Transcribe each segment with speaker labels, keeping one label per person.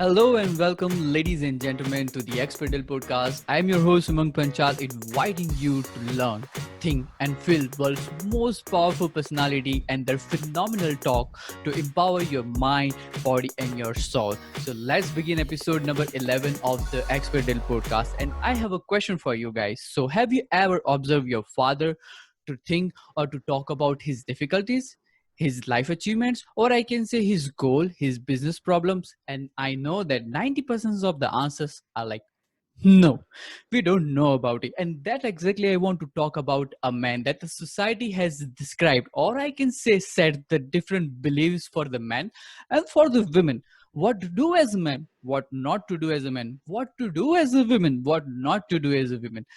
Speaker 1: Hello and welcome, ladies and gentlemen, to the Expedal podcast. I'm your host, Umang Panchal, inviting you to learn, think, and feel world's most powerful personality and their phenomenal talk to empower your mind, body, and your soul. So let's begin episode number 11 of the Expedal podcast. And I have a question for you guys. So, have you ever observed your father to think or to talk about his difficulties, his life achievements, or I can say his goal, his business problems? And I know that 90% of the answers are like, no, we don't know about it. And that exactly I want to talk about a man that the society has described, or I can say set the different beliefs for the man and for the women. What to do as a man, what not to do as a man, what to do as a woman, what not to do as a woman.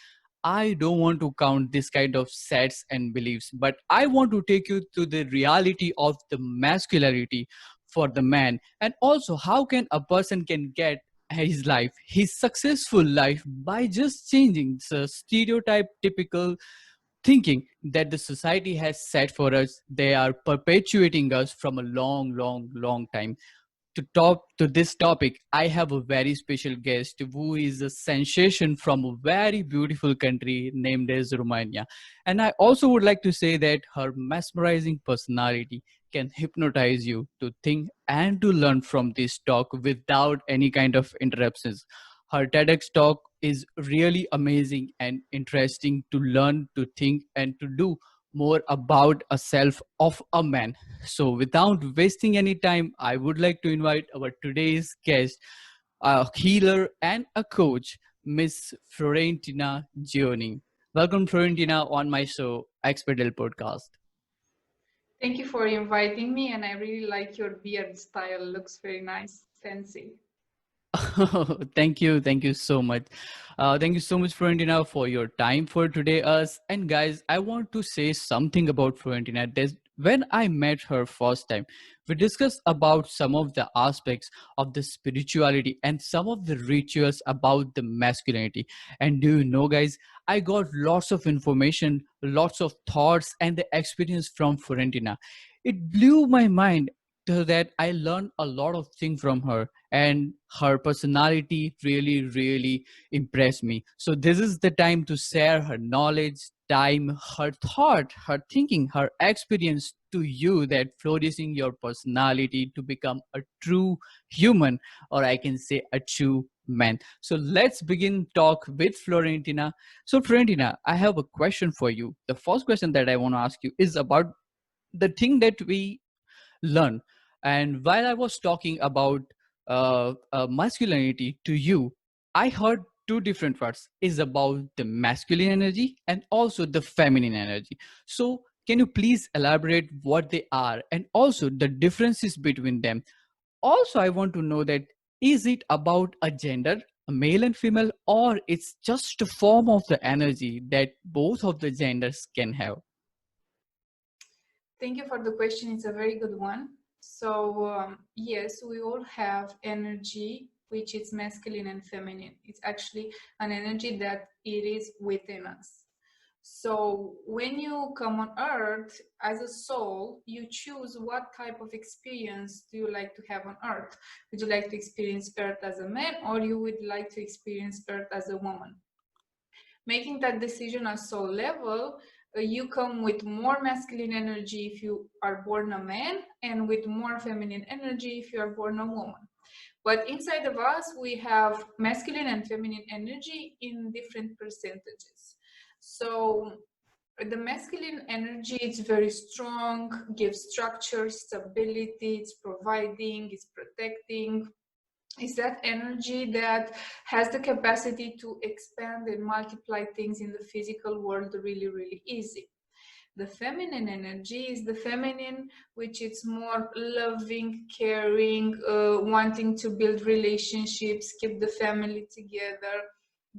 Speaker 1: I don't want to count this kind of sets and beliefs, but I want to take you to the reality of the masculinity for the man, and also how can a person can get his life, his successful life, by just changing the stereotype typical thinking that the society has set for us. They are perpetuating us from a long time. To talk to this topic, I have a very special guest who is a sensation from a very beautiful country named as Romania. And I also would like to say that her mesmerizing personality can hypnotize you to think and to learn from this talk without any kind of interruptions. Her TEDx talk is really amazing and interesting to learn, to think, and to do more about a self of a man. So, without wasting any time, I would like to invite our today's guest, a healer and a coach, Miss Florentina Gionea. Welcome, Florentina, on my show, Expedal Podcast.
Speaker 2: Thank you for inviting me, and I really like your beard style. Looks very nice, fancy.
Speaker 1: Thank you so much. Thank you so much, Florentina, for your time for today. Us and guys, I want to say something about Florentina. When I met her first time, we discussed about some of the aspects of the spirituality and some of the rituals about the masculinity. And do you know, guys, I got lots of information, lots of thoughts, and the experience from Florentina. It blew my mind. To that, I learned a lot of things from her, and her personality really impressed me. So this is the time to share her knowledge, time, her thought, her thinking, her experience to you, that flourishing your personality to become a true human, or I can say a true man. So let's begin talk with Florentina. So Florentina, I have a question for you. The first question that I want to ask you is about the thing that we learn. And while I was talking about masculinity to you, I heard two different words is about the masculine energy and also the feminine energy. So can you please elaborate what they are and also the differences between them? Also, I want to know that is it about a gender, a male and female, or it's just a form of the energy that both of the genders can have?
Speaker 2: Thank you for the question. It's a very good one. So, yes, we all have energy, which is masculine and feminine. It's actually an energy that it is within us. So, when you come on earth as a soul, you choose what type of experience do you like to have on earth. Would you like to experience earth as a man, or you would like to experience earth as a woman? Making that decision at soul level, you come with more masculine energy if you are born a man, and with more feminine energy if you are born a woman. But inside of us, we have masculine and feminine energy in different percentages. So the masculine energy is very strong, gives structure, stability, it's providing, it's protecting, is that energy that has the capacity to expand and multiply things in the physical world really easy. The feminine energy is the feminine, which is more loving, caring, wanting to build relationships, keep the family together,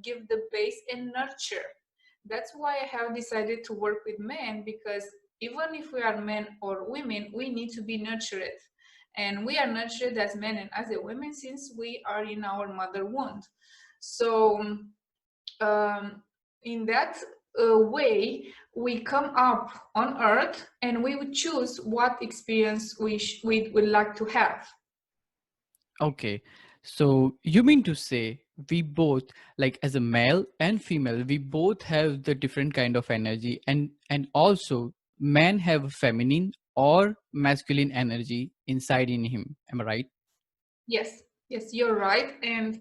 Speaker 2: give the base and nurture. That's why I have decided to work with men, because even if we are men or women, we need to be nurtured, and we are nurtured as men and as a women since we are in our mother womb. So um, in that way, we come up on earth and we would choose what experience we would like to have.
Speaker 1: Okay. So you mean to say we both, like as a male and female, we both have the different kind of energy, and also men have feminine or masculine energy inside in him. Am I right?
Speaker 2: Yes, yes, you're right. And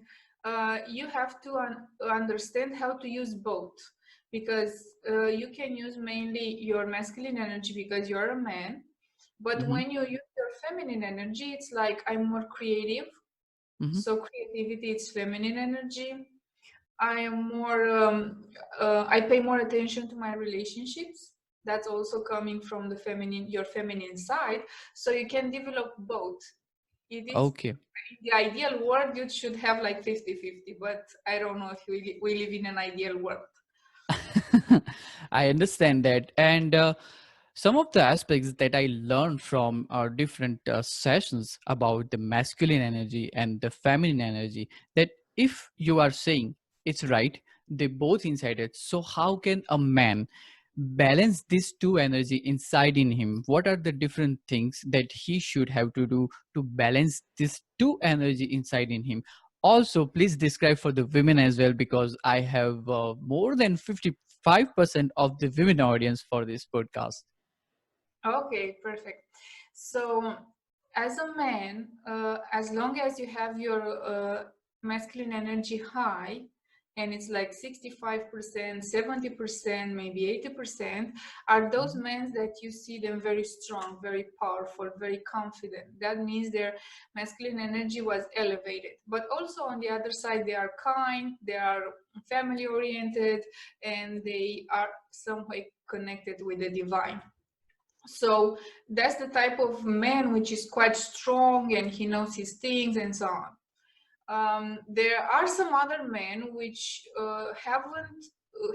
Speaker 2: you have to understand how to use both, because you can use mainly your masculine energy because you're a man. But
Speaker 1: Mm-hmm.
Speaker 2: when you use your feminine energy, it's like I'm more creative.
Speaker 1: Mm-hmm.
Speaker 2: So creativity, it's feminine energy. I am more, I pay more attention to my relationships. That's also coming from the feminine, your feminine side. So you can develop both. It is
Speaker 1: Okay.
Speaker 2: the ideal world, you should have like 50-50, but I don't know if we live in an ideal world.
Speaker 1: I understand that. And some of the aspects that I learned from our different sessions about the masculine energy and the feminine energy, that if you are saying it's right, they both inside it. So how can a man balance these two energy inside in him? What are the different things that he should have to do to balance these two energy inside in him? Also, please describe for the women as well, because I have more than 55% of the women audience for this podcast.
Speaker 2: Okay, perfect. So, as a man, as long as you have your masculine energy high, and it's like 65%, 70%, maybe 80%, are those
Speaker 1: Mhm.
Speaker 2: men that you see them very strong, very powerful, very confident. That means their masculine energy was elevated. But also on the other side, they are kind, they are family oriented, and they are some way connected with the divine. So that's the type of man which is quite strong and he knows his things and so on. There are some other men which haven't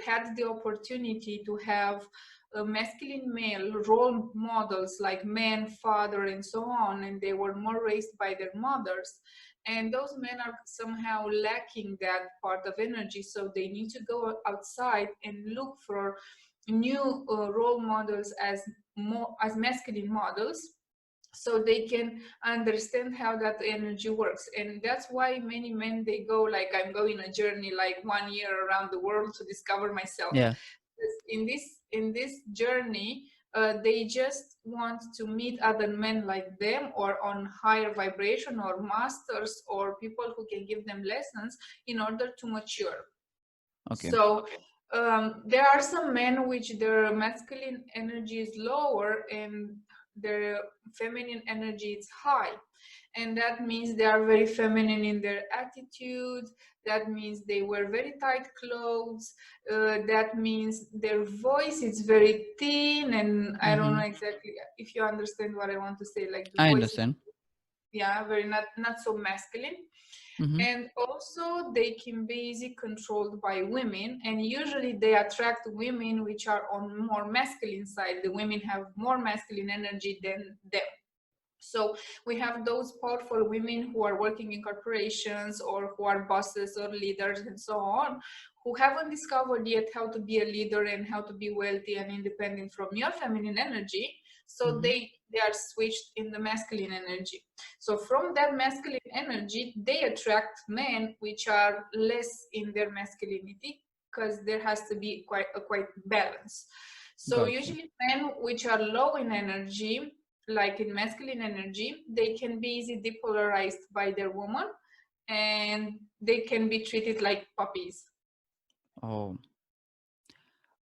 Speaker 2: had the opportunity to have masculine male role models like man, father, and so on, and they were more raised by their mothers. And those men are somehow lacking that part of energy, so they need to go outside and look for new role models as more as masculine models, so they can understand how that energy works. And that's why many men, they go like, I'm going a journey like 1 year around the world to discover myself.
Speaker 1: Yeah,
Speaker 2: In this journey, they just want to meet other men like them, or on higher vibration, or masters, or people who can give them lessons in order to mature.
Speaker 1: okay,
Speaker 2: So there are some men which their masculine energy is lower and their feminine energy is high. And that means they are very feminine in their attitude. That means they wear very tight clothes. That means their voice is very thin. And I don't
Speaker 1: mm-hmm.
Speaker 2: know exactly if you understand what I want to say. Like the
Speaker 1: I
Speaker 2: voice is,
Speaker 1: understand.
Speaker 2: yeah, very not so masculine.
Speaker 1: Mm-hmm.
Speaker 2: And also they can be easily controlled by women, and usually they attract women which are on more masculine side. The women have more masculine energy than them. So we have those powerful women who are working in corporations, or who are bosses or leaders and so on, who haven't discovered yet how to be a leader and how to be wealthy and independent from your feminine energy. So
Speaker 1: Mm-hmm.
Speaker 2: they are switched in the masculine energy. So from that masculine energy, they attract men which are less in their masculinity, because there has to be quite balance. So
Speaker 1: Got you.
Speaker 2: usually men which are low in energy, like in masculine energy, they can be easily depolarized by their woman, and they can be treated like puppies.
Speaker 1: Oh,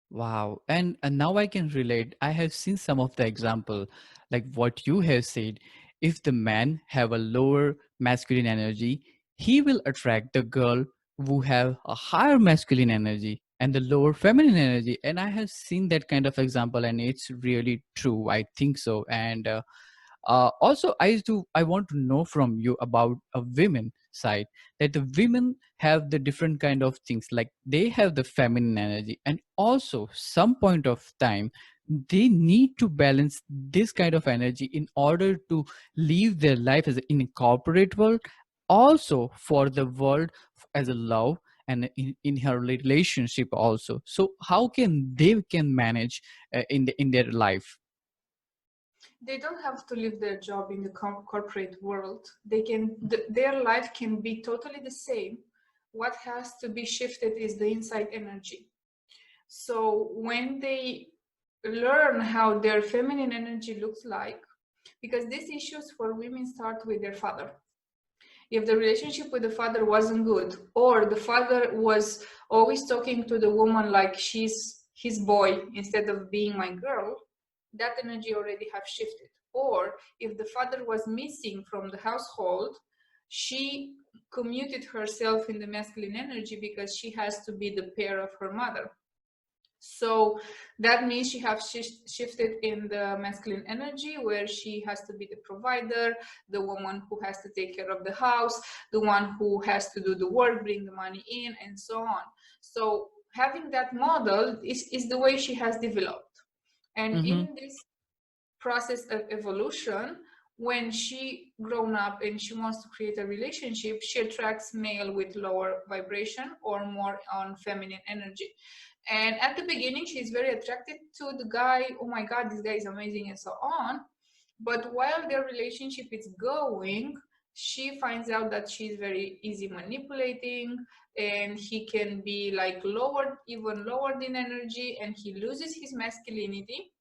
Speaker 1: wow. And now I can relate. I have seen some of the example, like what you have said. If the man have a lower masculine energy, he will attract the girl who have a higher masculine energy and the lower feminine energy. And I have seen that kind of example, and it's really true. I think so. And also I want to know from you about a women side, that the women have the different kind of things, like they have the feminine energy, and also some point of time they need to balance this kind of energy in order to live their life as in a corporate world, also for the world as a love, and in her relationship also. So how can they can manage in their life?
Speaker 2: They don't have to leave their job in the corporate world. They can, their life can be totally the same. What has to be shifted is the inside energy. So when they learn how their feminine energy looks like, because these issues for women start with their father. If the relationship with the father wasn't good, or the father was always talking to the woman like she's his boy instead of being my girl, that energy already have shifted. Or if the father was missing from the household, she commuted herself in the masculine energy because she has to be the pair of her mother. So that means she has shifted in the masculine energy, where she has to be the provider, the woman who has to take care of the house, the one who has to do the work, bring the money in, and so on. So having that model is the way she has developed. And
Speaker 1: Mm-hmm.
Speaker 2: in this process of evolution, when she grown up and she wants to create a relationship, she attracts male with lower vibration or more on feminine energy. And at the beginning, she's very attracted to the guy. Oh my God, this guy is amazing, and so on. But while their relationship is going, she finds out that she's very easy manipulating, and he can be like lowered, even lowered in energy, and he loses his masculinity.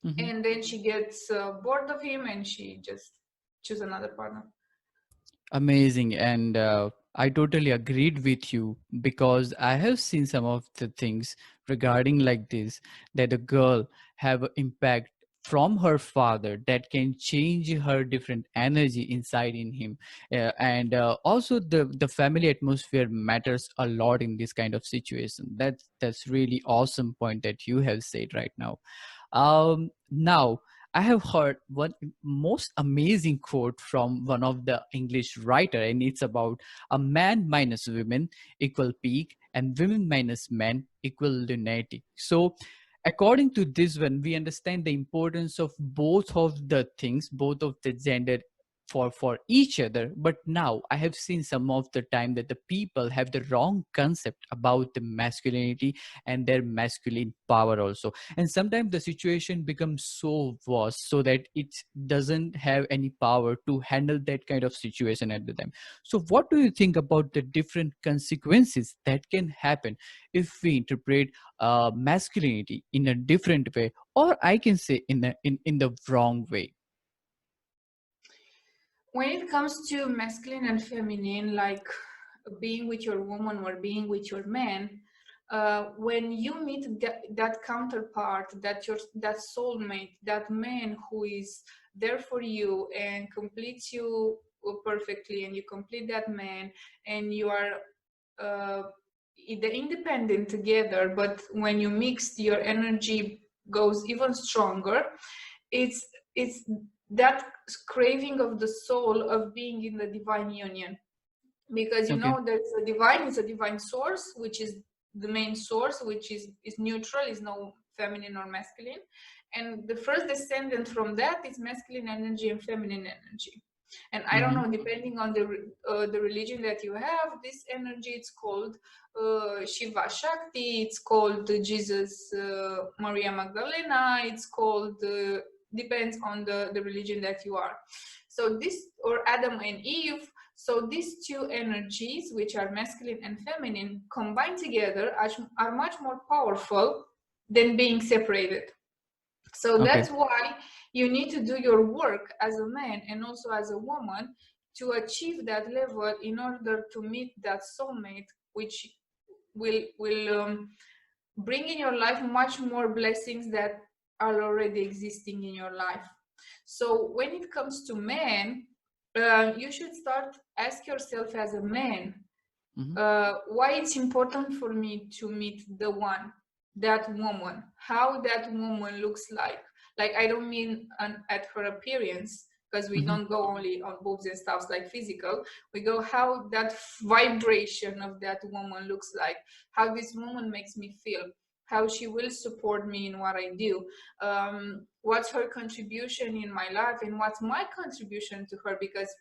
Speaker 1: Mm-hmm.
Speaker 2: And then she gets bored of him, and she just choose another partner.
Speaker 1: Amazing. And I totally agreed with you, because I have seen some of the things regarding like this, that a girl have an impact from her father that can change her different energy inside in him. And also the family atmosphere matters a lot in this kind of situation. That's really awesome point that you have said right now. Now, I have heard one most amazing quote from one of the English writer, and it's about a man minus women equal peak, and women minus men equal lunatic. So, according to this one, we understand the importance of both of the things, both of the gender for each other. But now I have seen some of the time that the people have the wrong concept about the masculinity and their masculine power also, and sometimes the situation becomes so worse so that it doesn't have any power to handle that kind of situation at the time. So what do you think about the different consequences that can happen if we interpret masculinity in a different way, or I can say in the wrong way?
Speaker 2: When it comes to masculine and feminine, like being with your woman or being with your man, when you meet that counterpart, that soulmate, that man who is there for you and completes you perfectly, and you complete that man, and you are uh, the independent together, but when you mix, your energy goes even stronger. It's that craving of the soul of being in the divine union, because you
Speaker 1: Okay.
Speaker 2: know there's a divine, is a divine source, which is the main source, which is neutral, is no feminine or masculine, and the first descendant from that is masculine energy and feminine energy. And I don't
Speaker 1: Mm-hmm.
Speaker 2: know, depending on the religion that you have, this energy, it's called Shiva Shakti, it's called Jesus, Maria Magdalena, it's called depends on the religion that you are. So this, or Adam and Eve. So these two energies, which are masculine and feminine, combined together are much more powerful than being separated. So
Speaker 1: Okay.
Speaker 2: that's why you need to do your work as a man and also as a woman to achieve that level in order to meet that soulmate, which will bring in your life much more blessings that are already existing in your life. So when it comes to men, you should start ask yourself as a man,
Speaker 1: Mm-hmm.
Speaker 2: why it's important for me to meet the one, that woman, how that woman looks like. Like, I don't mean at her appearance, because we
Speaker 1: Mm-hmm.
Speaker 2: don't go only on boobs and stuff like physical. We go how that vibration of that woman looks like, how this woman makes me feel, how she will support me in what I do, what's her contribution in my life, and what's my contribution to her. Because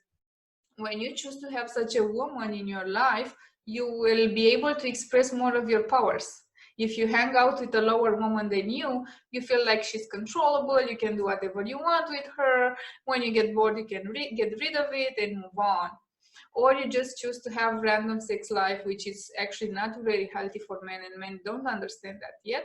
Speaker 2: when you choose to have such a woman in your life, you will be able to express more of your powers. If you hang out with a lower woman than you feel like she's controllable, you can do whatever you want with her. When you get bored, you can get rid of it and move on. Or you just choose to have random sex life, which is actually not very healthy for men, and men don't understand that yet.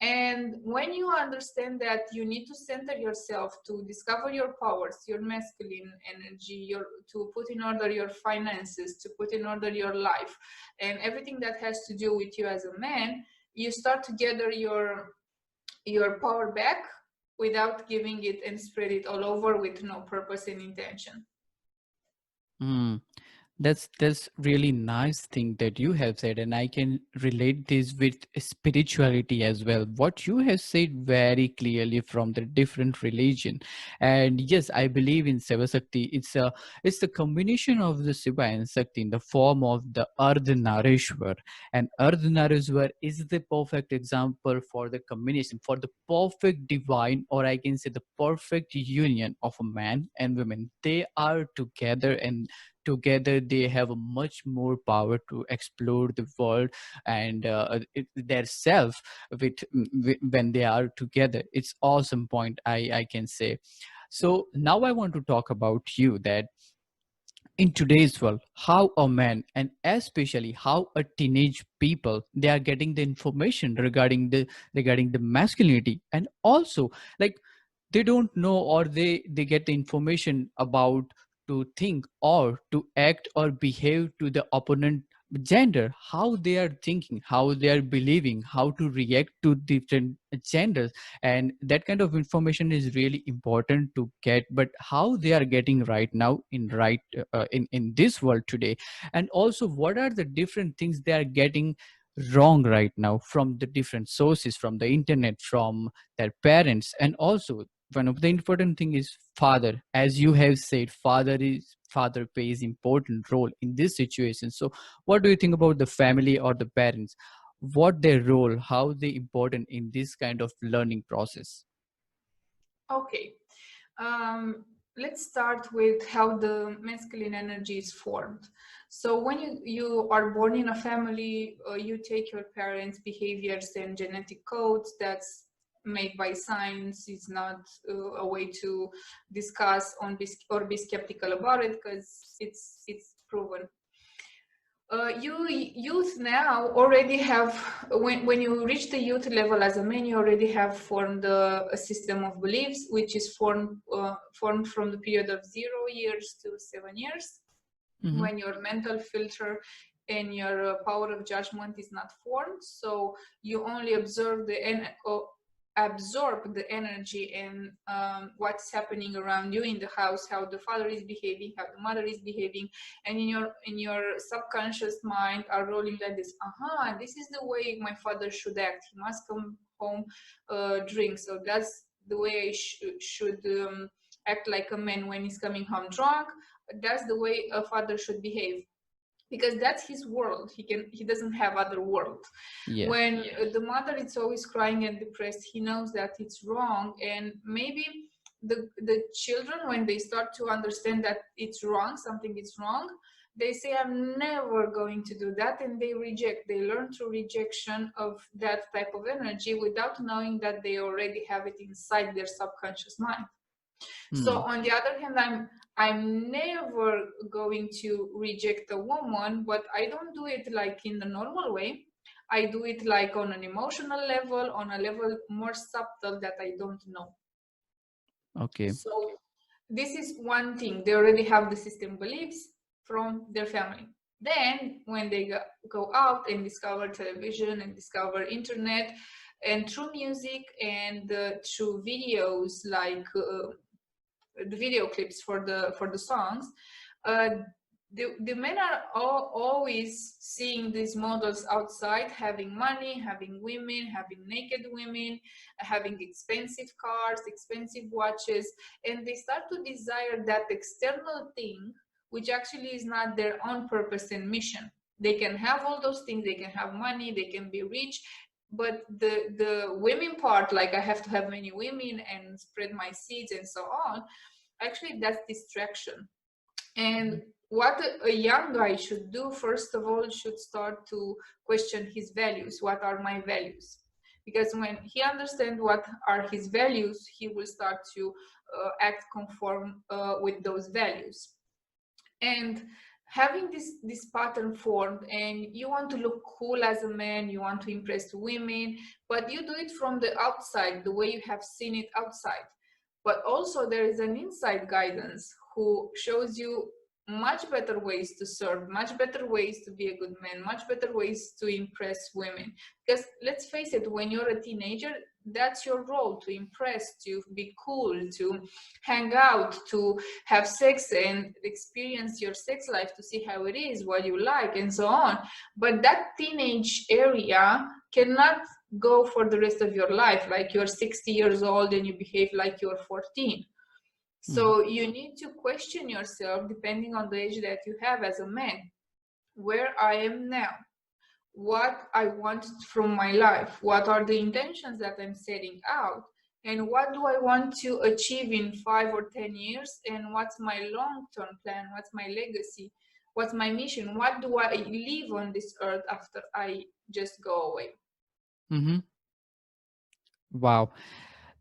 Speaker 2: And when you understand that you need to center yourself to discover your powers, your masculine energy, to put in order your finances, to put in order your life, and everything that has to do with you as a man, you start to gather your power back without giving it and spread it all over with no purpose and intention.
Speaker 1: Mm. That's really nice thing that you have said, and I can relate this with spirituality as well. What you have said very clearly from the different religion, and yes, I believe in Shiva Shakti. It's the combination of the Shiva and Shakti in the form of the Ardhanarishwar, and Ardhanarishwar is the perfect example for the combination, for the perfect divine, or I can say the perfect union of a man and woman. They are together, and together they have a much more power to explore the world and their self when they are together. It's awesome point, I can say. So now I want to talk about you, that in today's world, how a man and especially how a teenage people, they are getting the information regarding the masculinity, and also like they don't know, or they get the information about to think or to act or behave to the opponent gender, how they are thinking, how they are believing, how to react to different genders. And that kind of information is really important to get, but how they are getting right now in this world today, and also what are the different things they are getting wrong right now from the different sources, from the internet, from their parents. And also one of the important thing is father, as you have said, father plays important role in this situation. So what do you think about the family or the parents, what their role, how they important in this kind of learning process?
Speaker 2: Okay. Um, let's start with how the masculine energy is formed. So when you are born in a family, you take your parents' behaviors and genetic codes. That's made by science. It's not a way to discuss or be skeptical about it, because it's proven. You youth now already have, when you reach the youth level as a man, you already have formed a system of beliefs, which is formed from the period of 0 years to 7 years,
Speaker 1: Mm-hmm.
Speaker 2: when your mental filter and your power of judgment is not formed. So you only absorb the energy and what's happening around you in the house, how the father is behaving, how the mother is behaving, and in your subconscious mind are rolling like this. This is the way my father should act. He must come home drink, so that's the way I should act like a man when he's coming home drunk. That's the way a father should behave, because that's his world. He doesn't have other world.
Speaker 1: Yeah.
Speaker 2: When the mother is always crying and depressed, he knows that it's wrong. And maybe the children, when they start to understand that it's wrong, something is wrong, they say, I'm never going to do that, and they learn through rejection of that type of energy without knowing that they already have it inside their subconscious mind. So
Speaker 1: Hmm.
Speaker 2: on the other hand, I'm never going to reject a woman, but I don't do it like in the normal way. I do it like on an emotional level, on a level more subtle that I don't know.
Speaker 1: Okay.
Speaker 2: So this is one thing. They already have the system beliefs from their family. Then when they go out and discover television and discover internet, and through music and through videos like the video clips for the songs, uh, the men are always seeing these models outside, having money, having women, having naked women, having expensive cars, expensive watches, and they start to desire that external thing, which actually is not their own purpose and mission. They can have all those things, they can have money, they can be rich, but the women part, like I have to have many women and spread my seeds and so on, actually that's distraction. And what a young guy should do, first of all, should start to question his values. What are my values? Because when he understands what are his values, he will start to act conform with those values. And having this pattern formed, and you want to look cool as a man, you want to impress women, but you do it from the outside, the way you have seen it outside. But also there is an inside guidance who shows you much better ways to serve, much better ways to be a good man, much better ways to impress women. Because let's face it, when you're a teenager, that's your role, to impress, to be cool, to hang out, to have sex and experience your sex life, to see how it is, what you like, and so on. But that teenage area cannot go for the rest of your life, like you're 60 years old and you behave like you're 14.
Speaker 1: Mhm.
Speaker 2: So you need to question yourself depending on the age that you have as a man, where I am now, what I want from my life, what are the intentions that I'm setting out, and what do I want to achieve in 5 or 10 years, and what's my long-term plan, what's my legacy, what's my mission, what do I leave on this earth after I just go away.
Speaker 1: Mhm. Wow.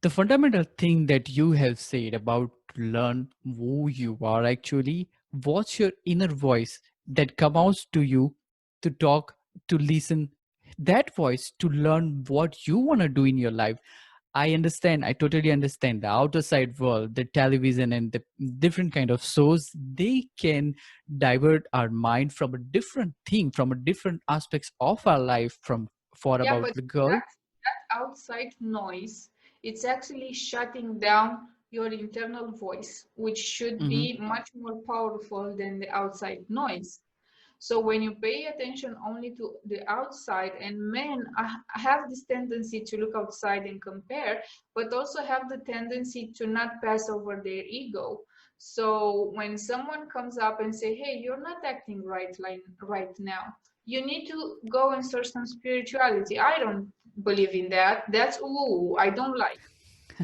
Speaker 1: The fundamental thing that you have said about to learn who you are actually, what's your inner voice that comes out to you to talk, to listen, that voice to learn what you want to do in your life. I understand, I totally understand the outer side world, the television and the different kind of shows, they can divert our mind from a different thing, from a different aspects of our life, from for
Speaker 2: Yeah,
Speaker 1: about
Speaker 2: but
Speaker 1: the girl.
Speaker 2: that outside noise, it's actually shutting down your internal voice, which should
Speaker 1: Mm-hmm.
Speaker 2: be much more powerful than the outside noise. So when you pay attention only to the outside, and men have this tendency to look outside and compare, but also have the tendency to not pass over their ego. So when someone comes up and say, "Hey, you're not acting right now," you need to go and search some spirituality. I don't believe in that. That's ooh, I don't like.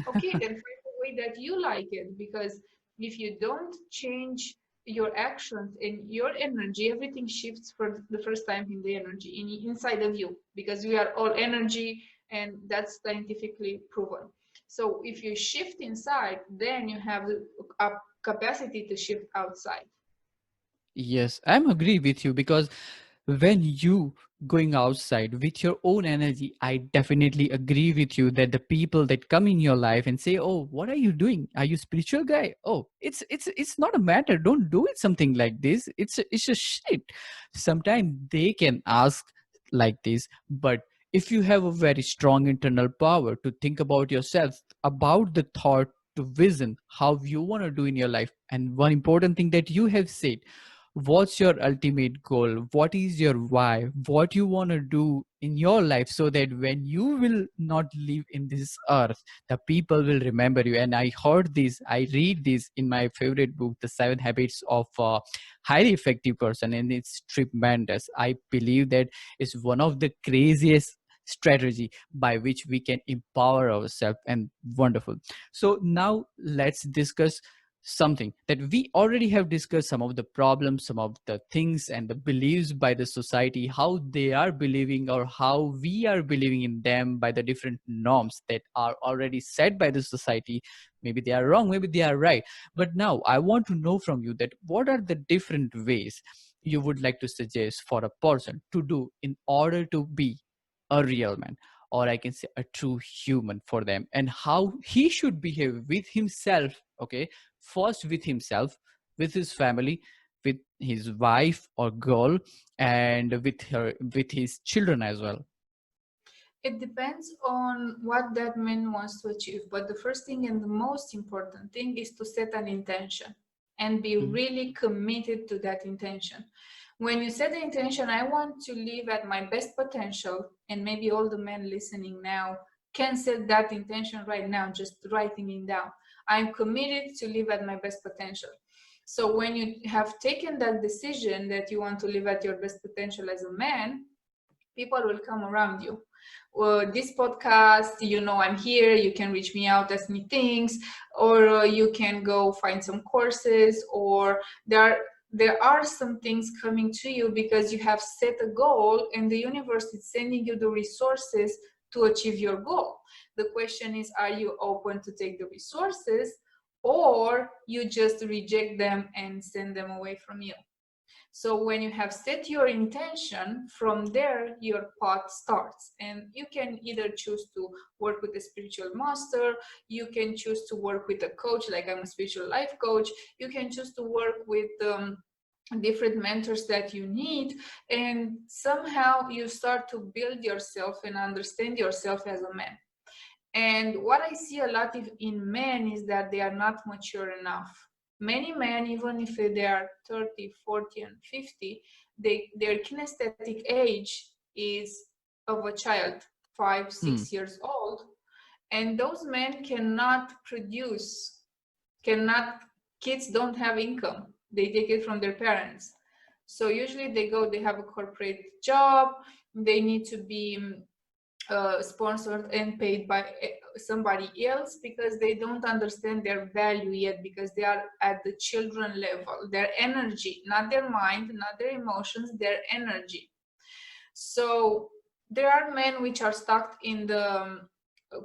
Speaker 2: Okay, then find a way that you like it, because if you don't change your actions and your energy, everything shifts for the first time in the energy inside of you, because we are all energy, and that's scientifically proven. So if you shift inside, then you have a capacity to shift outside.
Speaker 1: Yes, I'm agree with you because when you going outside with your own energy, I definitely agree with you that the people that come in your life and say, oh, what are you doing, are you spiritual guy, oh, it's not a matter, don't do it something like this, it's a shit. Sometimes they can ask like this, but if you have a very strong internal power to think about yourself, about the thought, to vision how you want to do in your life, and one important thing that you have said, what's your ultimate goal, what is your why, what you want to do in your life, so that when you will not live in this earth, the people will remember you. And I heard this, I read this in my favorite book, The 7 Habits of a Highly Effective Person, and it's tremendous. I believe that is one of the craziest strategy by which we can empower ourselves, and wonderful. So now let's discuss something that we already have discussed, some of the problems, some of the things and the beliefs by the society, how they are believing or how we are believing in them by the different norms that are already set by the society. Maybe they are wrong, maybe they are right, but now I want to know from you that what are the different ways you would like to suggest for a person to do in order to be a real man, or I can say a true human for them, and how he should behave with himself. Okay, first with himself, with his family, with his wife or girl, and with his children as well.
Speaker 2: It depends on what that man wants to achieve. But the first thing and the most important thing is to set an intention and be
Speaker 1: Mhm.
Speaker 2: really committed to that intention. When you set the intention, I want to live at my best potential, and maybe all the men listening now can set that intention right now, just writing it down. I'm committed to live at my best potential. So when you have taken that decision that you want to live at your best potential as a man, people will come around you. This podcast, I'm here, you can reach me out, ask me things, or you can go find some courses, or there are there are some things coming to you because you have set a goal and the universe is sending you the resources to achieve your goal. The question is, are you open to take the resources, or you just reject them and send them away from you? So when you have set your intention, from there your path starts. And you can either choose to work with a spiritual master, you can choose to work with a coach, like I'm a spiritual life coach, you can choose to work with different mentors that you need, and somehow you start to build yourself and understand yourself as a man. And what I see a lot in men is that they are not mature enough. Many men, even if they are 30, 40, and 50, their kinesthetic age is of a child, 5,
Speaker 1: Hmm.
Speaker 2: 6 years old. And those men cannot produce, cannot, kids don't have income. They take it from their parents. So usually they have a corporate job, they need to be sponsored and paid by somebody else because they don't understand their value yet, because they are at the children level, their energy, not their mind, not their emotions, their energy. So there are men which are stuck in the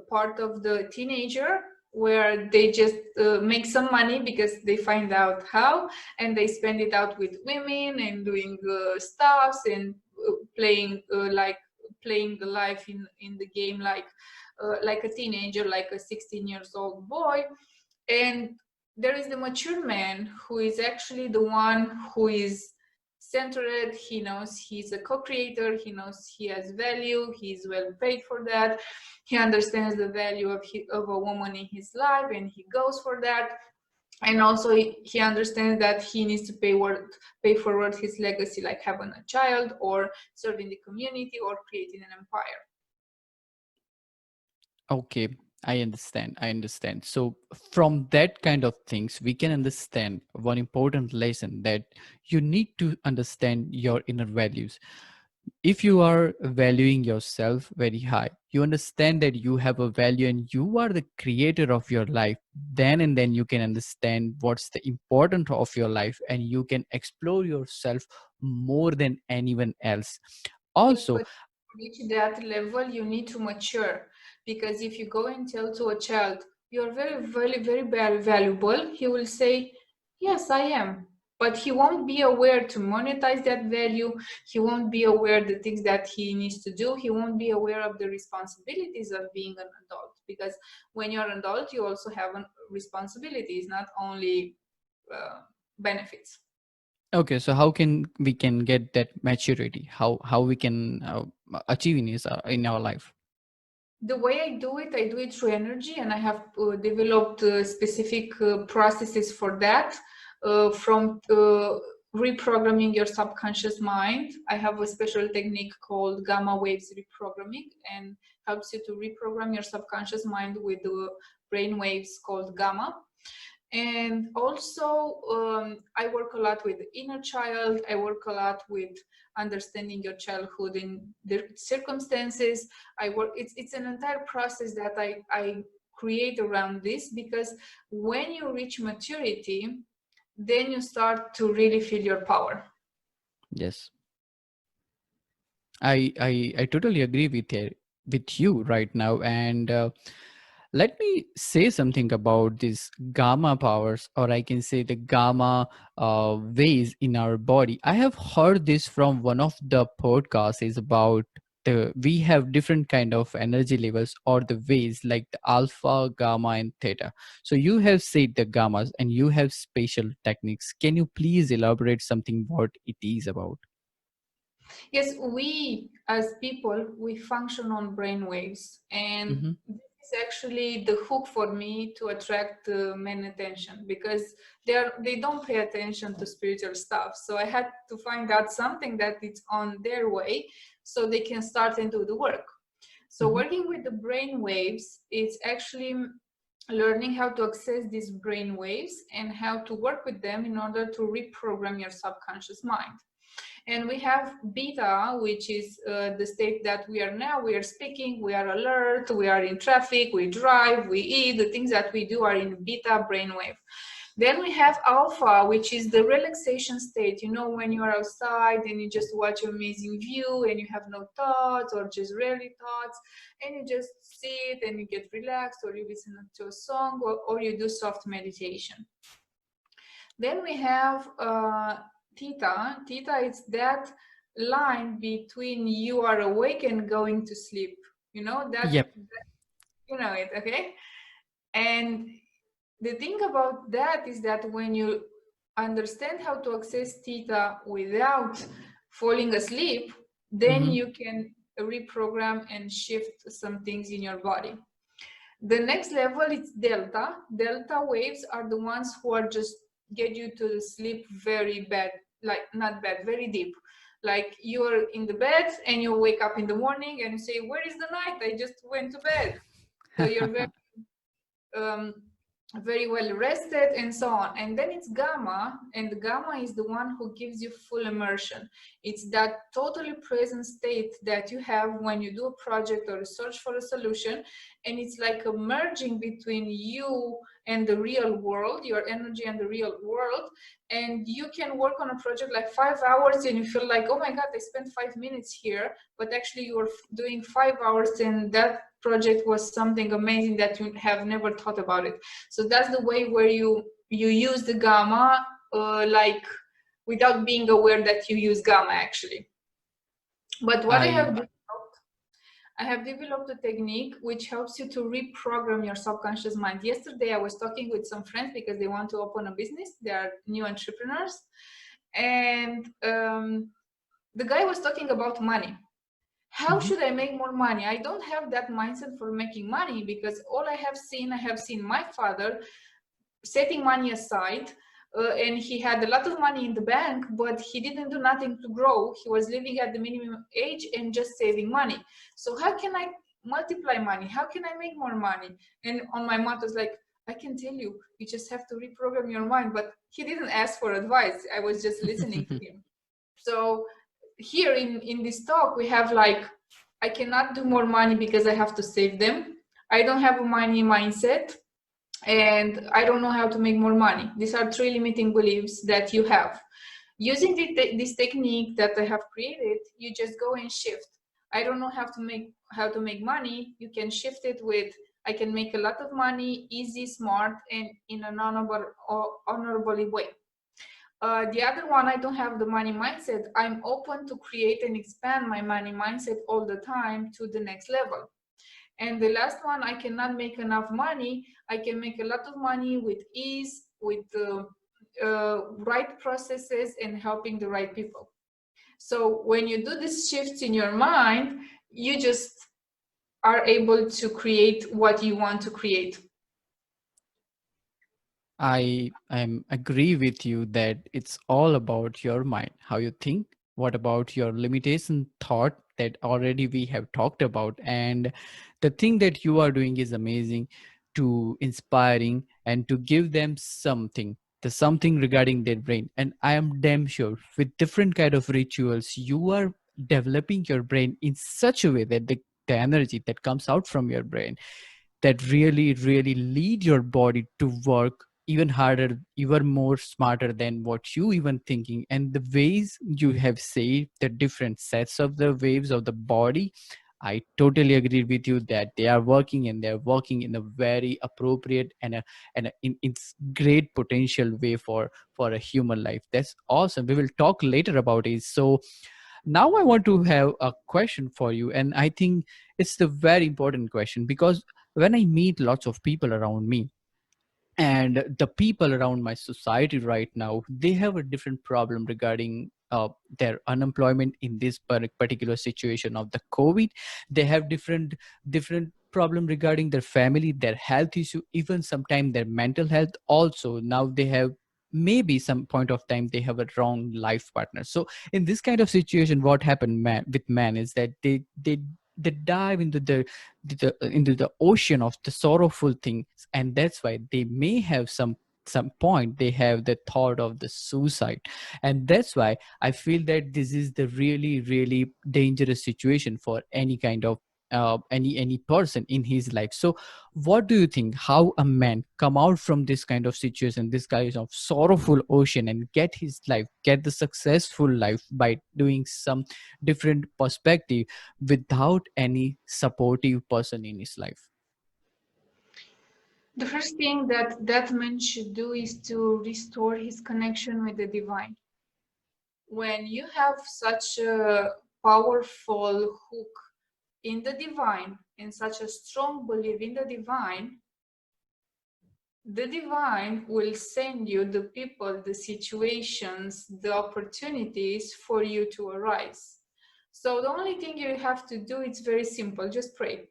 Speaker 2: part of the teenager where they just make some money because they find out how, and they spend it out with women and doing stuffs and playing the life in the game like a teenager, like a 16 years old boy. And there is the mature man who is actually the one who is centered. He knows he's a co-creator, he knows he has value, he's well paid for that, he understands the value of a woman in his life and he goes for that. And also he understands that he needs to pay forward his legacy, like having a child or serving the community or creating an empire.
Speaker 1: Okay, I understand. I understand. So, from that kind of things, we can understand one important lesson, that you need to understand your inner values. If you are valuing yourself very high, you understand that you have a value and you are the creator of your life, then and then you can understand what's the important of your life, and you can explore yourself more than anyone else.
Speaker 2: Yes,
Speaker 1: Also,
Speaker 2: but to reach that level, you need to mature. Because if you go and tell to a child, you're very, very, very valuable, he will say, yes, I am. But he won't be aware to monetize that value. He won't be aware the things that he needs to do. He won't be aware of the responsibilities of being an adult. Because when you're an adult, you also have responsibilities, not only uh, benefits.
Speaker 1: okay, so how can get that maturity? How we can achieve in our life?
Speaker 2: The way I do it through energy, and I have developed specific processes for that. From reprogramming your subconscious mind, I have a special technique called gamma waves reprogramming, and helps you to reprogram your subconscious mind with the brain waves called gamma. And also I work a lot with the inner child. I work a lot with understanding your childhood in the circumstances. It's an entire process that I create around this, because when you reach maturity, then you start to really feel your power.
Speaker 1: Yes, I totally agree with you right now. And let me say something about these gamma powers, or I can say the gamma ways in our body. I have heard this from one of the podcasts, is about the we have different kind of energy levels or the ways, like the alpha, gamma, and theta. So you have said the gammas and you have special techniques. Can you please elaborate something what it is about?
Speaker 2: Yes, we as people, we function on brain waves, and
Speaker 1: Mm-hmm.
Speaker 2: this is actually the hook for me to attract men attention, because they don't pay attention to spiritual stuff. So I had to find out something that it's on their way, so they can start and do the work. So
Speaker 1: Mm-hmm.
Speaker 2: working with the brain waves, it's actually learning how to access these brain waves and how to work with them in order to reprogram your subconscious mind. And we have beta, which is the state that we are now. We are speaking, we are alert, we are in traffic, we drive, we eat. The things that we do are in beta brainwave. Then we have alpha, which is the relaxation state. You know, when you are outside and you just watch an amazing view and you have no thoughts or just rarely thoughts, and you just sit and you get relaxed, or you listen to a song, or you do soft meditation. Then we have theta. Theta is that line between you are awake and going to sleep. You know that,
Speaker 1: Yep.
Speaker 2: you know it, okay? And the thing about that is that when you understand how to access theta without falling asleep, then
Speaker 1: Mm-hmm.
Speaker 2: you can reprogram and shift some things in your body. The next level is delta. Delta waves are the ones who are just get you to sleep very bad, like not bad, very deep. Like you're in the bed and you wake up in the morning and you say, "Where is the night? I just went to bed." So you're um, very well rested and so on. And then it's gamma, and the gamma is the one who gives you full immersion. It's that totally present state that you have when you do a project or a search for a solution, and it's like a merging between you and the real world, your energy and the real world. And you can work on a project like 5 hours and you feel like, oh my god, I spent 5 minutes here, but actually you were doing 5 hours, and that project was something amazing that you have never thought about it. So that's the way where you use the gamma, like without being aware that you use gamma actually. But what
Speaker 1: I
Speaker 2: I have developed a technique which helps you to reprogram your subconscious mind. Yesterday I was talking with some friends because they want to open a business, they are new entrepreneurs, and the guy was talking about money. How
Speaker 1: Mhm.
Speaker 2: should I make more money? I don't have that mindset for making money, because all I have seen my father setting money aside, and he had a lot of money in the bank, but he didn't do nothing to grow. He was living at the minimum age and just saving money. So how can I multiply money? How can I make more money? And on my mouth was like, I can tell you, you just have to reprogram your mind. But he didn't ask for advice. I was just listening to him. So here in this talk, we have like, I cannot do more money because I have to save them. I don't have a money mindset, and I don't know how to make more money. These are three limiting beliefs that you have. Using this technique that I have created, you just go and shift. I don't know how to make money. You can shift it with, I can make a lot of money, easy, smart, and in an honorable way. The other one, I don't have the money mindset. I'm open to create and expand my money mindset all the time to the next level. And the last one, I cannot make enough money. I can make a lot of money with ease, with the right processes, and helping the right people. So when you do these shifts in your mind, you just are able to create what you want to create.
Speaker 1: I am agree with you that it's all about your mind, how you think. What about your limitation thought that already we have talked about? And the thing that you are doing is amazing, to inspiring and to give them something, the something regarding their brain. And I am damn sure with different kind of rituals, you are developing your brain in such a way that the energy that comes out from your brain, that really lead your body to work even harder, even more smarter than what you even thinking. And the ways you have said, the different sets of the waves of the body, I totally agree with you that they are working, and they're working in a very appropriate and in great potential way for a human life. That's awesome. We will talk later about it. So now I want to have a question for you, and I think it's the very important question, because when I meet lots of people around me, and the people around my society right now, they have a different problem regarding their unemployment in this particular situation of the COVID. They have different problem regarding their family, their health issue, even sometimes their mental health also. Now they have, maybe some point of time, they have a wrong life partner. So in this kind of situation, what happened with man is that they dive into the ocean of the sorrowful things, and that's why they may have some point they have the thought of the suicide. And that's why I feel that this is the really dangerous situation for any kind of any person in his life. So what do you think, how a man come out from this kind of situation, this kind of sorrowful ocean, and get his life, get the successful life by doing some different perspective without any supportive person in his life?
Speaker 2: The first thing that that man should do is to restore his connection with the divine. When you have such a powerful hook in the divine and such a strong belief in the divine will send you the people, the situations, the opportunities for you to arise. So the only thing you have to do, it's very simple, just pray.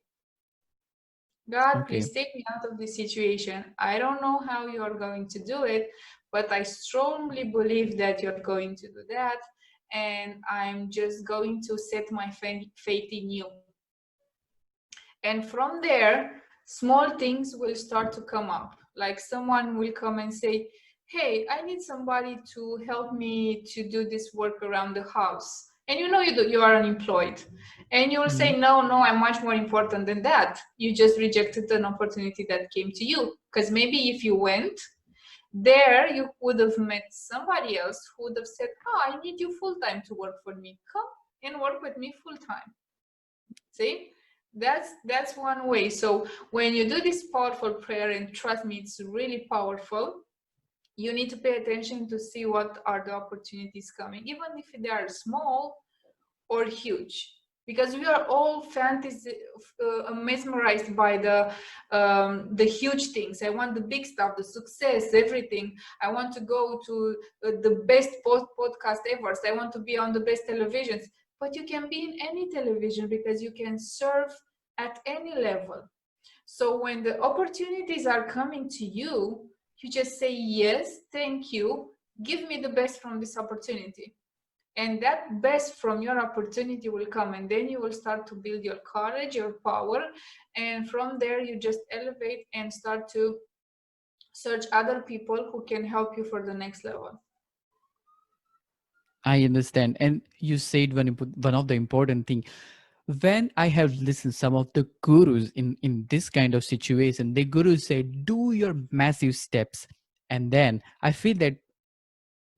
Speaker 2: God,
Speaker 1: Okay.
Speaker 2: please take me out of this situation. I don't know how you're going to do it, but I strongly believe that you're going to do that. And I'm just going to set my faith in you. And from there, small things will start to come up. Like someone will come and say, hey, I need somebody to help me to do this work around the house. And you are unemployed. And you will say,
Speaker 1: Mhm.
Speaker 2: no, I'm much more important than that. You just rejected an opportunity that came to you. Because maybe if you went there, you would have met somebody else who would have said, oh, I need you full time to work for me. Come and work with me full time. See, that's one way. So when you do this powerful prayer, and trust me, it's really powerful, you need to pay attention to see what are the opportunities coming, even if they are small or huge, because we are all fantasy mesmerized by the huge things. I want the big stuff, the success, everything. I want to go to the best podcast ever. I want to be on the best televisions. But you can be in any television because you can serve at any level. So when the opportunities are coming to you, you just say yes, thank you, give me the best from this opportunity, and that best from your opportunity will come, and then you will start to build your courage, your power, and from there you just elevate and start to search other people who can help you for the next level.
Speaker 1: I understand. And you said one of the important thing. When I have listened some of the gurus in this kind of situation, the gurus say, do your massive steps. And then I feel that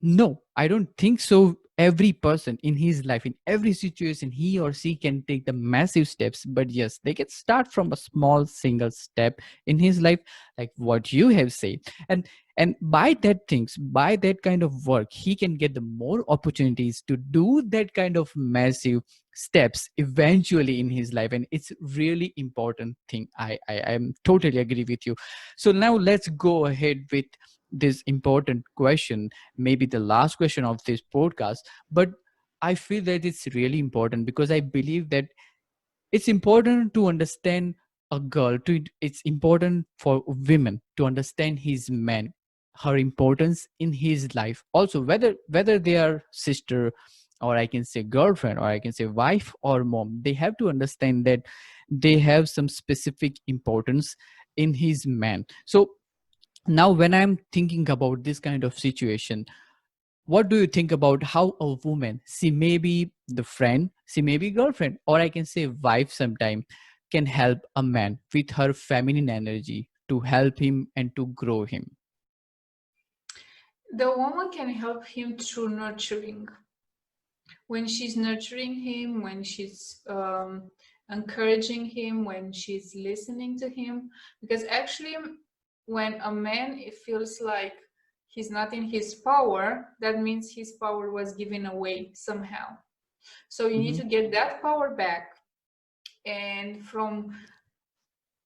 Speaker 1: no, I don't think so. Every person in his life, in every situation, he or she can take the massive steps. But yes, they can start from a small single step in his life, like what you have said. And by that things, by that kind of work, he can get the more opportunities to do that kind of massive steps eventually in his life. And it's really important thing. I am totally agree with you. So now let's go ahead with this important question, maybe the last question of this podcast. But I feel that it's really important because I believe that it's important to understand a girl, to it's important for women to understand his man, her importance in his life also, whether they are sister, or I can say girlfriend, or I can say wife or mom. They have to understand that they have some specific importance in his man. So now when I'm thinking about this kind of situation, what do you think about how a woman, she may be the friend, she may be girlfriend, or I can say wife sometime, can help a man with her feminine energy to help him and to grow him?
Speaker 2: The woman can help him through nurturing. When she's nurturing him, when she's encouraging him, when she's listening to him. Because actually, when a man it feels like he's not in his power, that means his power was given away somehow. So you need
Speaker 1: Hmm.
Speaker 2: to get that power back. And from,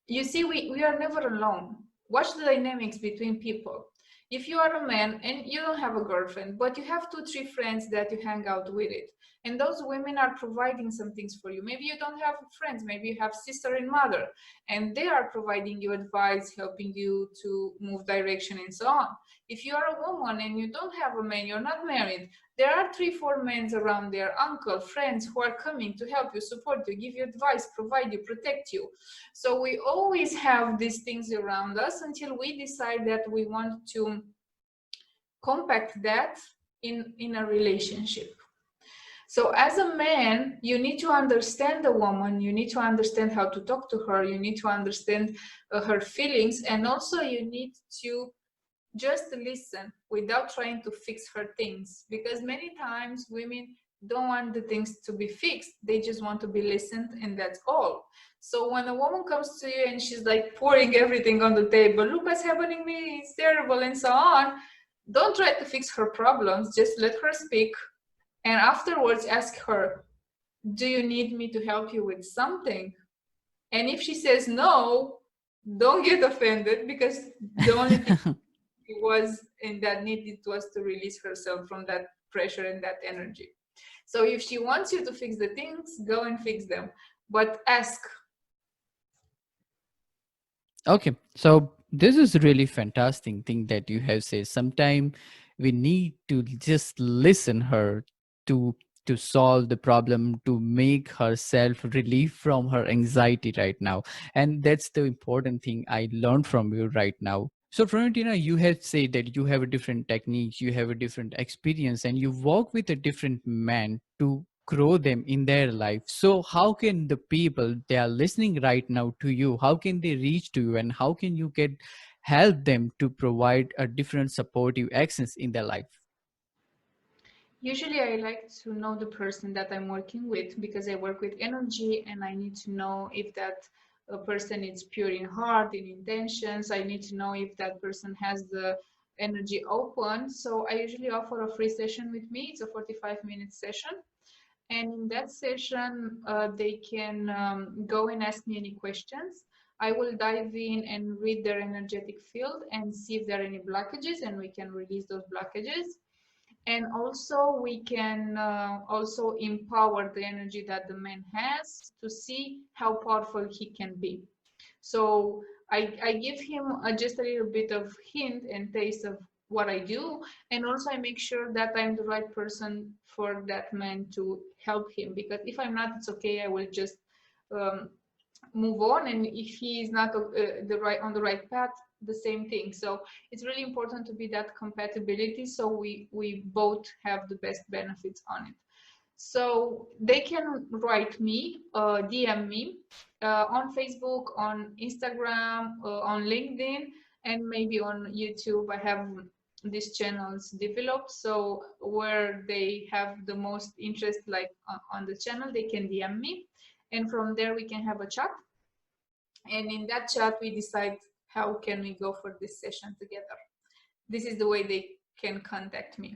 Speaker 2: you see, we are never alone. Watch the dynamics between people. If you are a man and you don't have a girlfriend, but you have two, three friends that you hang out with it, and those women are providing some things for you. Maybe you don't have friends, maybe you have sister and mother, and they are providing you advice, helping you to move direction and so on. If you are a woman and you don't have a man, you're not married, there are three, four men around there, uncle, friends who are coming to help you, support you, give you advice, provide you, protect you. So we always have these things around us until we decide that we want to compact that in a relationship. So, as a man, you need to understand the woman, you need to understand how to talk to her, you need to understand her feelings, and also you need to just listen without trying to fix her things. Because many times women don't want the things to be fixed, they just want to be listened, and that's all. So, when a woman comes to you and she's like pouring everything on the table, look what's happening to me, it's terrible, and so on, don't try to fix her problems, just let her speak and afterwards ask her, do you need me to help you with something? And if she says no, don't get offended, because the only thing it was in that need, it was to release herself from that pressure and that energy. So if she wants you to fix the things, go and fix them, but ask.
Speaker 1: Okay, so this is really fantastic thing that you have said. Sometime we need to just listen her to to solve the problem, to make herself relief from her anxiety right now, and that's the important thing I learned from you right now. So, Florentina, you have said that you have a different techniques, you have a different experience, and you work with a different man to grow them in their life. So, how can the people they are listening right now to you? How can they reach to you, and how can you get help them to provide a different supportive actions in their life?
Speaker 2: Usually, I like to know the person that I'm working with, because I work with energy and I need to know if that person is pure in heart, in intentions. I need to know if that person has the energy open. So, I usually offer a free session with me. It's a 45-minute session. And in that session, they can go and ask me any questions. I will dive in and read their energetic field and see if there are any blockages, and we can release those blockages. And also we can also empower the energy that the man has to see how powerful he can be. So I give him just a little bit of hint and taste of what I do, and also I make sure that I'm the right person for that man to help him, because if I'm not, it's okay, I will just um, move on. And if he is not the right on the right path, the same thing. So it's really important to be that compatibility, so we both have the best benefits on it. So they can write me, DM me on Facebook, on Instagram, on LinkedIn, and maybe on YouTube. I have these channels developed, so where they have the most interest, like on the channel, they can DM me, and from there we can have a chat. And in that chat we decide how can we go for this session together. This is the way they can contact me.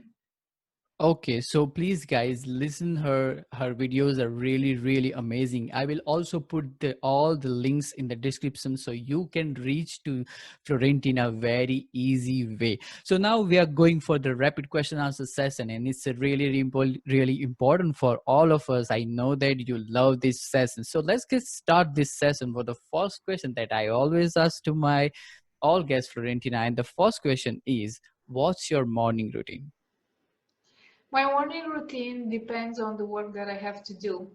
Speaker 1: Okay, so please guys listen her videos are really really amazing. I will also put all the links in the description so you can reach to Florentina very easy way. So now we are going for the rapid question answer session, and it's a really important for all of us. I know that you love this session. So let's get start this session for the first question that I always ask to my all guests, Florentina, and the first question is, what's your morning routine?
Speaker 2: My morning routine depends on the work that I have to do.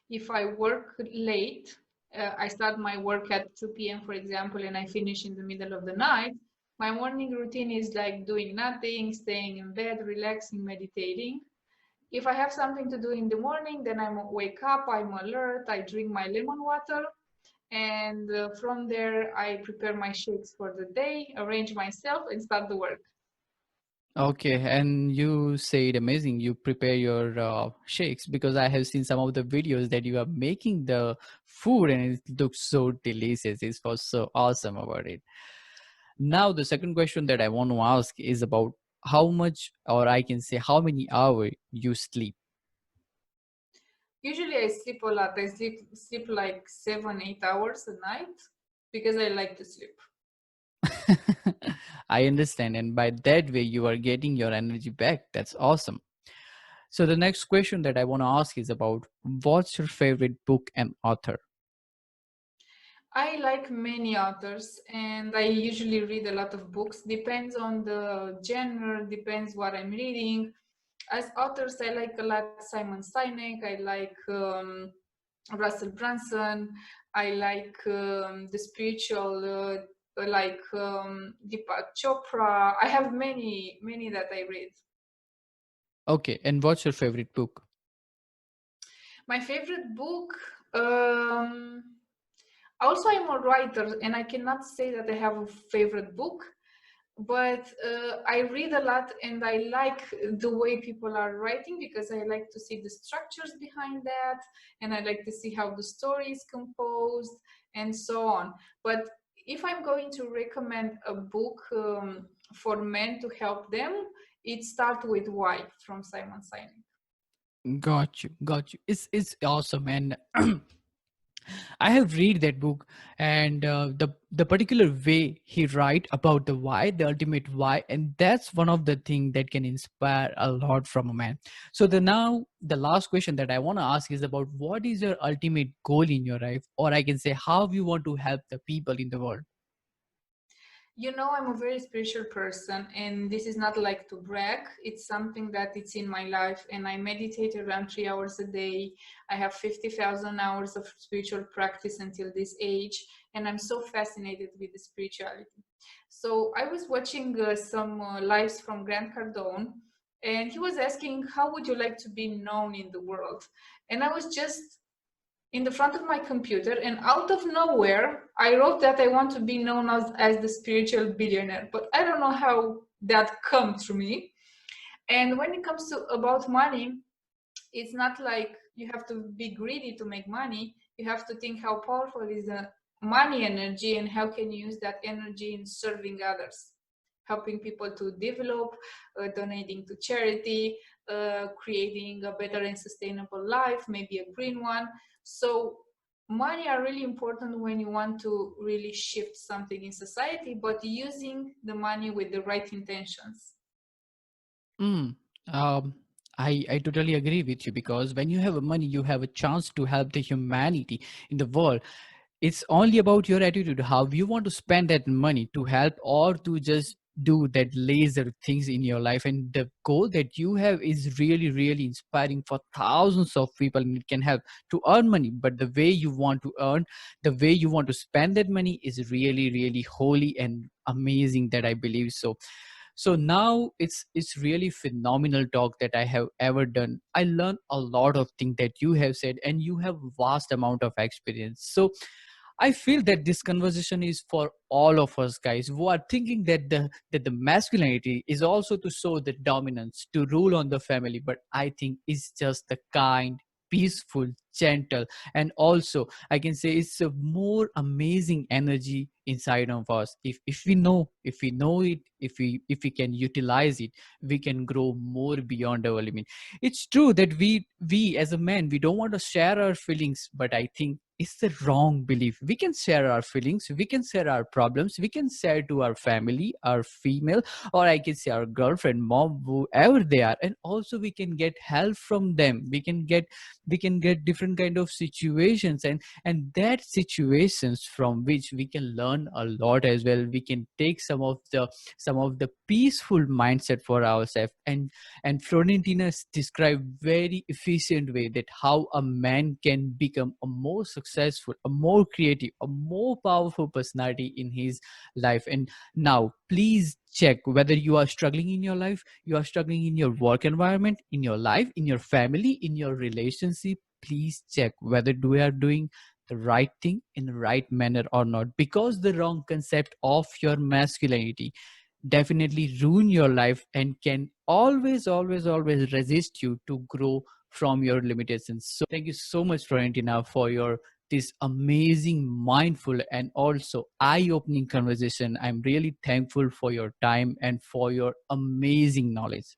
Speaker 2: If I work late, I start my work at 2 p.m., for example, and I finish in the middle of the night. My morning routine is like doing nothing, staying in bed, relaxing, meditating. If I have something to do in the morning, then I wake up, I'm alert, I drink my lemon water, and from there I prepare my shakes for the day, arrange myself, and start the work.
Speaker 1: Okay, and you said amazing. You prepare your shakes because I have seen some of the videos that you are making the food and it looks so delicious. It was so awesome about it. Now, the second question that I want to ask is about how much, or I can say, how many hours you sleep.
Speaker 2: Usually I sleep a lot. I sleep like 7, 8 hours a night because I like to sleep.
Speaker 1: I understand, and by that way, you are getting your energy back. That's awesome. So, the next question that I want to ask is about what's your favorite book and author?
Speaker 2: I like many authors and I usually read a lot of books. Depends on the genre, depends what I'm reading. As authors, I like a lot Simon Sinek. I like Russell Brunson. I like the spiritual, like Deepak Chopra. I have many, many that I read.
Speaker 1: Okay, and what's your favorite book?
Speaker 2: My favorite book. Um, Also, I'm a writer, and I cannot say that I have a favorite book, but I read a lot, and I like the way people are writing because I like to see the structures behind that, and I like to see how the story is composed, and so on. But if I'm going to recommend a book for men to help them, it starts with Why from Simon Sinek.
Speaker 1: Got you, got you. It's awesome, and I have read that book, and the particular way he write about the why, the ultimate why, and that's one of the thing that can inspire a lot from a man. So the last question that I want to ask is about what is your ultimate goal in your life, or I can say how you want to help the people in the world.
Speaker 2: You know, I'm a very spiritual person, and this is not like to brag. It's something that it's in my life, and I meditate around 3 hours a day. I have 50,000 hours of spiritual practice until this age, and I'm so fascinated with the spirituality. So I was watching some lives from Grant Cardone, and he was asking, "How would you like to be known in the world?" And I was just in the front of my computer, and out of nowhere I wrote that I want to be known as the spiritual billionaire, but I don't know how that come to me. And when it comes to about money, it's not like you have to be greedy to make money. You have to think how powerful is the money energy, and how can you use that energy in serving others, helping people to develop, donating to charity, creating a better and sustainable life, maybe a green one. So money are really important when you want to really shift something in society, but using the money with the right intentions.
Speaker 1: Mm. Um, I totally agree with you because when you have money, you have a chance to help the humanity in the world. It's only about your attitude, how you want to spend that money to help or to just do that laser things in your life. And the goal that you have is really, really inspiring for thousands of people, and it can help to earn money. But the way you want to earn, the way you want to spend that money is really, really holy and amazing, that I believe so. So now it's really phenomenal talk that I have ever done. I learned a lot of things that you have said, and you have vast amount of experience. So I feel that this conversation is for all of us guys who are thinking that the masculinity is also to show the dominance, to rule on the family, but I think it's just the kind, peaceful, gentle, and also I can say it's a more amazing energy inside of us. If we know it, if we can utilize it, we can grow more beyond our limit. It's true that we as a man, we don't want to share our feelings, but I think it's the wrong belief. We can share our feelings, we can share our problems, we can share to our family, our female, or I can say our girlfriend, mom, whoever they are, and also we can get help from them. We can get different kind of situations, and that situations from which we can learn a lot as well. We can take some of the peaceful mindset for ourselves. And Florentina described very efficient way that how a man can become a more successful, a more creative, a more powerful personality in his life. And now please check whether you are struggling in your life, you are struggling in your work environment, in your life, in your family, in your relationship. Please check whether we are doing the right thing in the right manner or not, because the wrong concept of your masculinity definitely ruin your life and can always resist you to grow from your limitations. So thank you so much, Florentina, for your this amazing, mindful, and also eye-opening conversation. I'm really thankful for your time and for your amazing knowledge.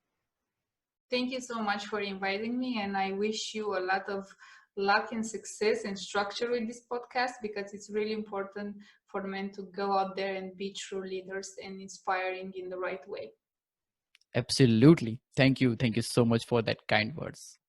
Speaker 2: Thank you so much for inviting me, and I wish you a lot of luck and success and structure with this podcast, because it's really important for men to go out there and be true leaders and inspiring in the right way.
Speaker 1: Absolutely. Thank you. Thank you so much for that kind words.